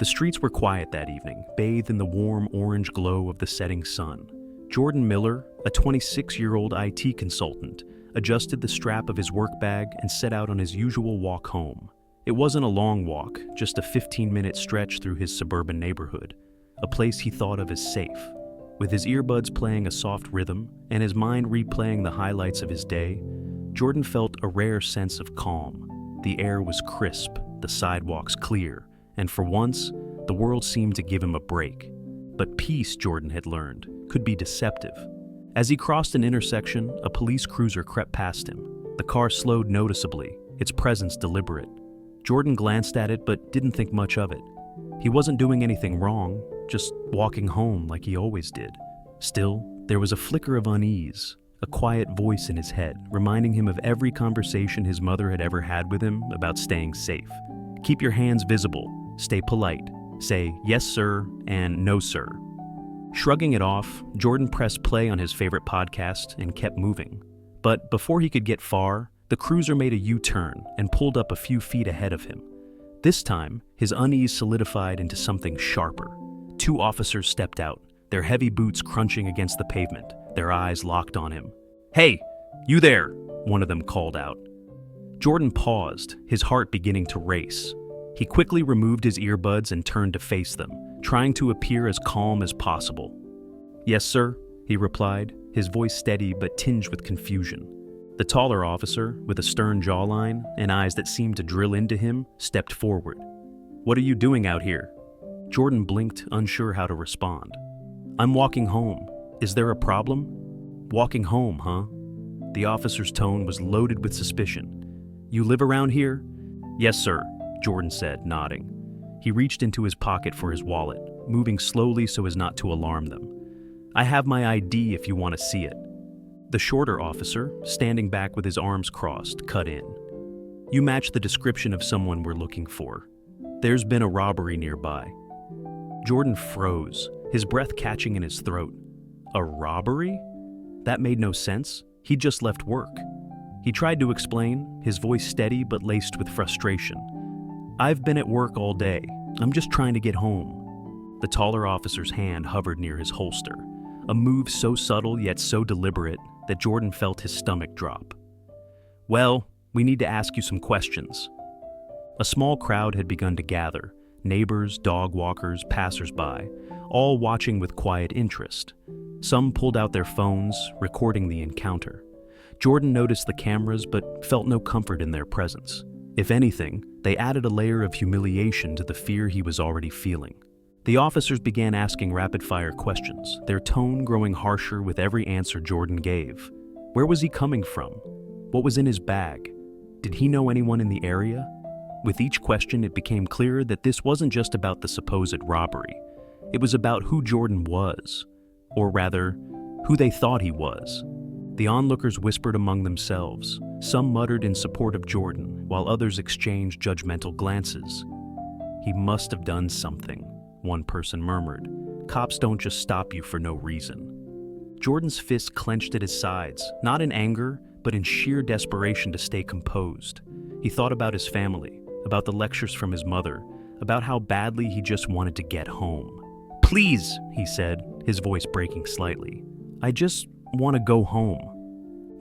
The streets were quiet that evening, bathed in the warm orange glow of the setting sun. Jordan Miller, a 26-year-old IT consultant, adjusted the strap of his work bag and set out on his usual walk home. It wasn't a long walk, just a 15-minute stretch through his suburban neighborhood, a place he thought of as safe. With his earbuds playing a soft rhythm and his mind replaying the highlights of his day, Jordan felt a rare sense of calm. The air was crisp, the sidewalks clear, and for once, the world seemed to give him a break. But peace, Jordan had learned, could be deceptive. As he crossed an intersection, a police cruiser crept past him. The car slowed noticeably, its presence deliberate. Jordan glanced at it but didn't think much of it. He wasn't doing anything wrong, just walking home like he always did. Still, there was a flicker of unease, a quiet voice in his head, reminding him of every conversation his mother had ever had with him about staying safe. Keep your hands visible, stay polite, say yes sir and no sir. Shrugging it off, Jordan pressed play on his favorite podcast and kept moving. But before he could get far, the cruiser made a U-turn and pulled up a few feet ahead of him. This time, his unease solidified into something sharper. Two officers stepped out, their heavy boots crunching against the pavement, their eyes locked on him. "Hey, you there!" one of them called out. Jordan paused, his heart beginning to race. He quickly removed his earbuds and turned to face them, trying to appear as calm as possible. "Yes, sir," he replied, his voice steady but tinged with confusion. The taller officer, with a stern jawline and eyes that seemed to drill into him, stepped forward. "What are you doing out here?" Jordan blinked, unsure how to respond. "I'm walking home. Is there a problem?" "Walking home, huh?" The officer's tone was loaded with suspicion. "You live around here?" "Yes, sir," Jordan said, nodding. He reached into his pocket for his wallet, moving slowly so as not to alarm them. "I have my ID if you want to see it." The shorter officer, standing back with his arms crossed, cut in. "You match the description of someone we're looking for. There's been a robbery nearby." Jordan froze, his breath catching in his throat. A robbery? That made no sense. He'd just left work. He tried to explain, his voice steady but laced with frustration. "I've been at work all day. I'm just trying to get home." The taller officer's hand hovered near his holster, a move so subtle yet so deliberate that Jordan felt his stomach drop. "Well, we need to ask you some questions." A small crowd had begun to gather, neighbors, dog walkers, passers-by, all watching with quiet interest. Some pulled out their phones, recording the encounter. Jordan noticed the cameras but felt no comfort in their presence. If anything, they added a layer of humiliation to the fear he was already feeling. The officers began asking rapid-fire questions, their tone growing harsher with every answer Jordan gave. Where was he coming from? What was in his bag? Did he know anyone in the area? With each question, it became clearer that this wasn't just about the supposed robbery. It was about who Jordan was, or rather, who they thought he was. The onlookers whispered among themselves. Some muttered in support of Jordan, while others exchanged judgmental glances. "He must have done something," one person murmured. "Cops don't just stop you for no reason." Jordan's fists clenched at his sides, not in anger, but in sheer desperation to stay composed. He thought about his family, about the lectures from his mother, about how badly he just wanted to get home. "Please," he said, his voice breaking slightly. "I just want to go home."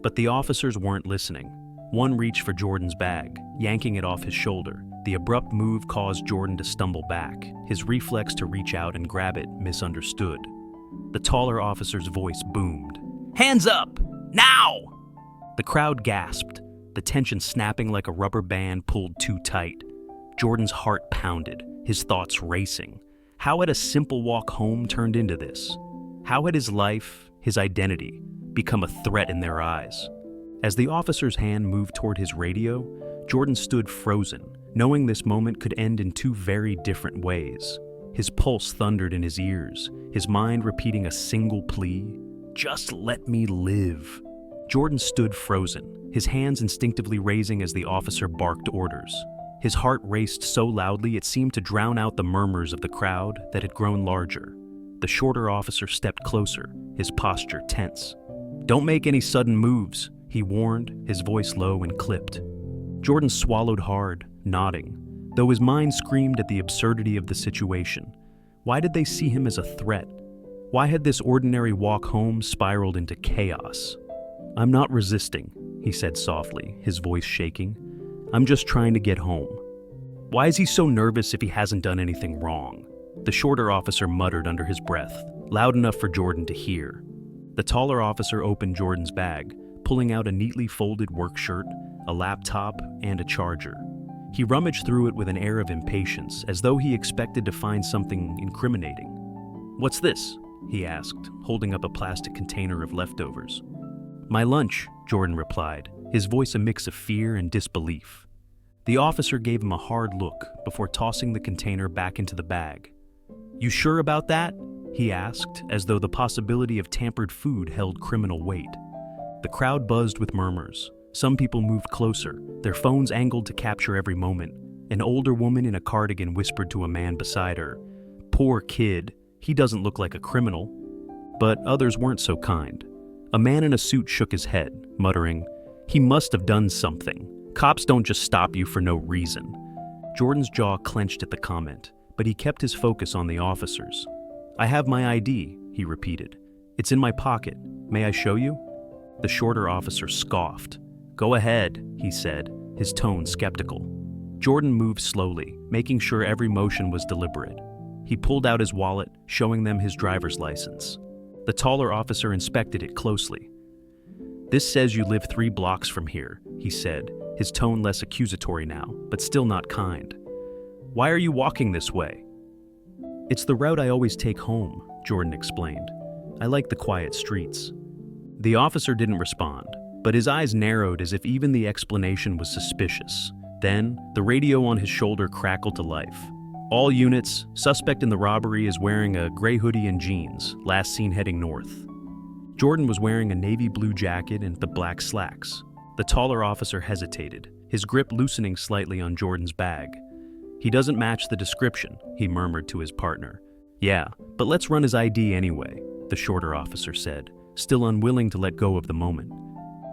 But the officers weren't listening. One reached for Jordan's bag, yanking it off his shoulder. The abrupt move caused Jordan to stumble back, his reflex to reach out and grab it misunderstood. The taller officer's voice boomed. "Hands up! Now!" The crowd gasped, the tension snapping like a rubber band pulled too tight. Jordan's heart pounded, his thoughts racing. How had a simple walk home turned into this? How had his life, his identity, become a threat in their eyes? As the officer's hand moved toward his radio, Jordan stood frozen, knowing this moment could end in two very different ways. His pulse thundered in his ears, his mind repeating a single plea, "Just let me live." Jordan stood frozen, his hands instinctively raising as the officer barked orders. His heart raced so loudly it seemed to drown out the murmurs of the crowd that had grown larger. The shorter officer stepped closer, his posture tense. "Don't make any sudden moves," he warned, his voice low and clipped. Jordan swallowed hard, nodding. though his mind screamed at the absurdity of the situation. Why did they see him as a threat? Why had this ordinary walk home spiraled into chaos? "I'm not resisting," he said softly, his voice shaking. "I'm just trying to get home." Why is he so nervous if he hasn't done anything wrong? The shorter officer muttered under his breath, loud enough for Jordan to hear. The taller officer opened Jordan's bag, pulling out a neatly folded work shirt, a laptop, and a charger. He rummaged through it with an air of impatience, as though he expected to find something incriminating. "What's this?" he asked, holding up a plastic container of leftovers. "My lunch," Jordan replied, his voice a mix of fear and disbelief. The officer gave him a hard look before tossing the container back into the bag. "You sure about that?" he asked, as though the possibility of tampered food held criminal weight. The crowd buzzed with murmurs. Some people moved closer, their phones angled to capture every moment. An older woman in a cardigan whispered to a man beside her, "Poor kid, he doesn't look like a criminal." But others weren't so kind. A man in a suit shook his head, muttering, "He must have done something. Cops don't just stop you for no reason." Jordan's jaw clenched at the comment, but he kept his focus on the officers. "I have my ID," he repeated. "It's in my pocket. May I show you?" The shorter officer scoffed. "Go ahead," he said, his tone skeptical. Jordan moved slowly, making sure every motion was deliberate. He pulled out his wallet, showing them his driver's license. The taller officer inspected it closely. "This says you live 3 blocks from here," he said, his tone less accusatory now, but still not kind. "Why are you walking this way?" "It's the route I always take home," Jordan explained. "I like the quiet streets." The officer didn't respond, but his eyes narrowed as if even the explanation was suspicious. Then, the radio on his shoulder crackled to life. "All units, suspect in the robbery is wearing a gray hoodie and jeans, last seen heading north." Jordan was wearing a navy blue jacket and the black slacks. The taller officer hesitated, his grip loosening slightly on Jordan's bag. "He doesn't match the description," he murmured to his partner. "Yeah, but let's run his ID anyway," the shorter officer said, still unwilling to let go of the moment.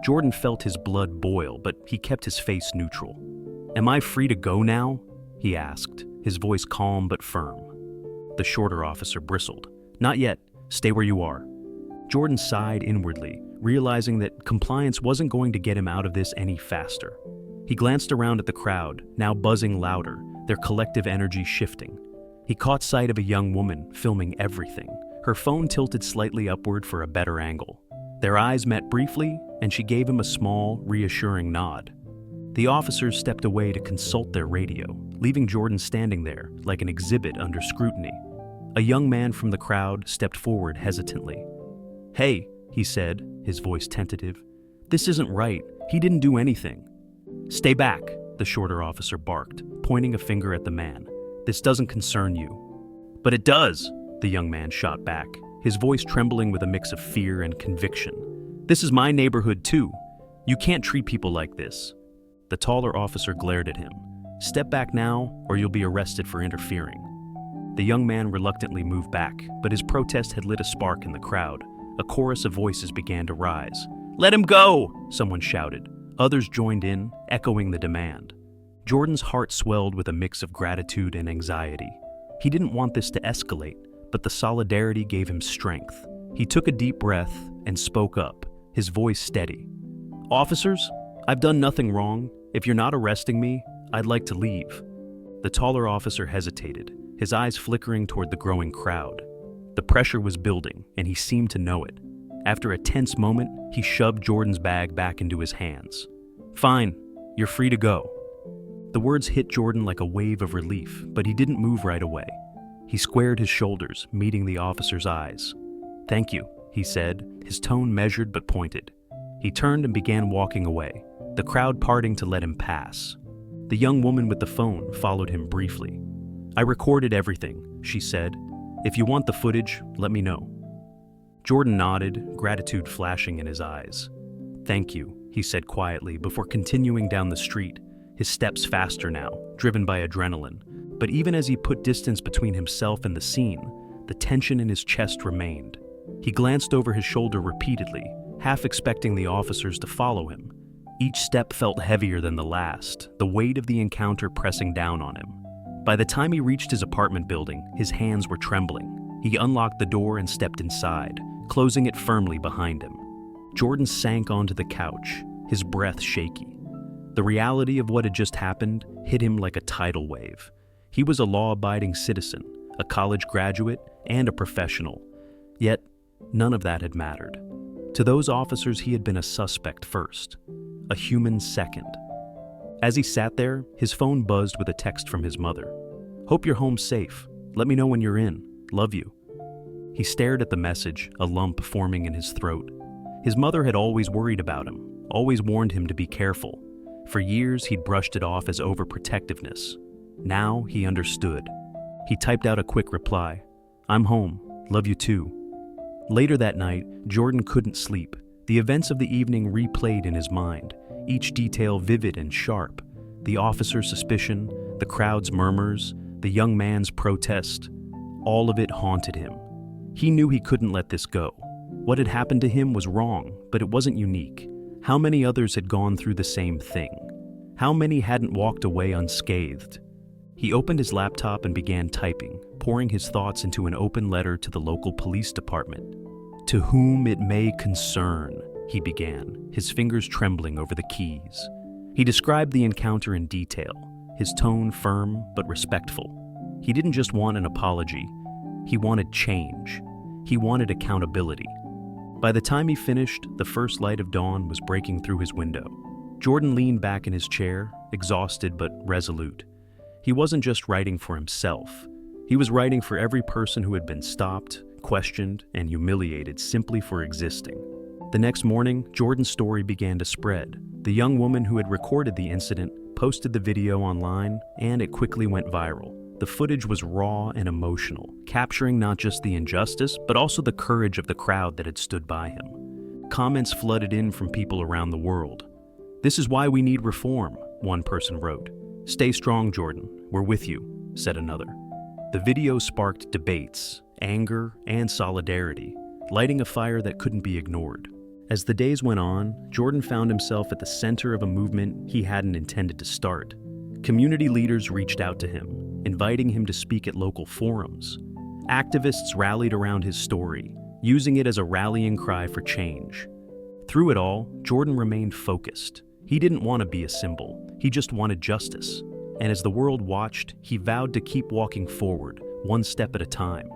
Jordan felt his blood boil, but he kept his face neutral. "Am I free to go now?" he asked, his voice calm but firm. The shorter officer bristled. "Not yet. Stay where you are." Jordan sighed inwardly, realizing that compliance wasn't going to get him out of this any faster. He glanced around at the crowd, now buzzing louder, their collective energy shifting. He caught sight of a young woman filming everything, her phone tilted slightly upward for a better angle. Their eyes met briefly, and she gave him a small, reassuring nod. The officers stepped away to consult their radio, leaving Jordan standing there like an exhibit under scrutiny. A young man from the crowd stepped forward hesitantly. "Hey," he said, his voice tentative. "This isn't right. He didn't do anything." "Stay back," the shorter officer barked, pointing a finger at the man. "This doesn't concern you." "But it does," the young man shot back, his voice trembling with a mix of fear and conviction. "This is my neighborhood too. You can't treat people like this." The taller officer glared at him. "Step back now, or you'll be arrested for interfering." The young man reluctantly moved back, but his protest had lit a spark in the crowd. A chorus of voices began to rise. "Let him go!" someone shouted. Others joined in, echoing the demand. Jordan's heart swelled with a mix of gratitude and anxiety. He didn't want this to escalate, but the solidarity gave him strength. He took a deep breath and spoke up, his voice steady. "Officers, I've done nothing wrong. If you're not arresting me, I'd like to leave." The taller officer hesitated, his eyes flickering toward the growing crowd. The pressure was building, and he seemed to know it. After a tense moment, he shoved Jordan's bag back into his hands. "Fine, you're free to go." The words hit Jordan like a wave of relief, but he didn't move right away. He squared his shoulders, meeting the officer's eyes. "Thank you," he said, his tone measured but pointed. He turned and began walking away, the crowd parting to let him pass. The young woman with the phone followed him briefly. "I recorded everything," she said. "If you want the footage, let me know." Jordan nodded, gratitude flashing in his eyes. "Thank you," he said quietly before continuing down the street, his steps faster now, driven by adrenaline. But even as he put distance between himself and the scene, the tension in his chest remained. He glanced over his shoulder repeatedly, half expecting the officers to follow him. Each step felt heavier than the last, the weight of the encounter pressing down on him. By the time he reached his apartment building, his hands were trembling. He unlocked the door and stepped inside, closing it firmly behind him. Jordan sank onto the couch, his breath shaky. The reality of what had just happened hit him like a tidal wave. He was a law-abiding citizen, a college graduate, and a professional. Yet, none of that had mattered. To those officers, he had been a suspect first, a human second. As he sat there, his phone buzzed with a text from his mother. "Hope you're home safe. Let me know when you're in. Love you." He stared at the message, a lump forming in his throat. His mother had always worried about him, always warned him to be careful. For years, he'd brushed it off as overprotectiveness. Now he understood. He typed out a quick reply. "I'm home. Love you too." Later that night, Jordan couldn't sleep. The events of the evening replayed in his mind, each detail vivid and sharp. The officer's suspicion, the crowd's murmurs, the young man's protest. All of it haunted him. He knew he couldn't let this go. What had happened to him was wrong, but it wasn't unique. How many others had gone through the same thing? How many hadn't walked away unscathed? He opened his laptop and began typing, pouring his thoughts into an open letter to the local police department. "To whom it may concern," he began, his fingers trembling over the keys. He described the encounter in detail, his tone firm but respectful. He didn't just want an apology. He wanted change. He wanted accountability. By the time he finished, the first light of dawn was breaking through his window. Jordan leaned back in his chair, exhausted but resolute. He wasn't just writing for himself. He was writing for every person who had been stopped, questioned, and humiliated simply for existing. The next morning, Jordan's story began to spread. The young woman who had recorded the incident posted the video online, and it quickly went viral. The footage was raw and emotional, capturing not just the injustice, but also the courage of the crowd that had stood by him. Comments flooded in from people around the world. "This is why we need reform," one person wrote. "Stay strong, Jordan. We're with you," said another. The video sparked debates, anger, and solidarity, lighting a fire that couldn't be ignored. As the days went on, Jordan found himself at the center of a movement he hadn't intended to start. Community leaders reached out to him, inviting him to speak at local forums. Activists rallied around his story, using it as a rallying cry for change. Through it all, Jordan remained focused. He didn't want to be a symbol, he just wanted justice. And as the world watched, he vowed to keep walking forward, one step at a time.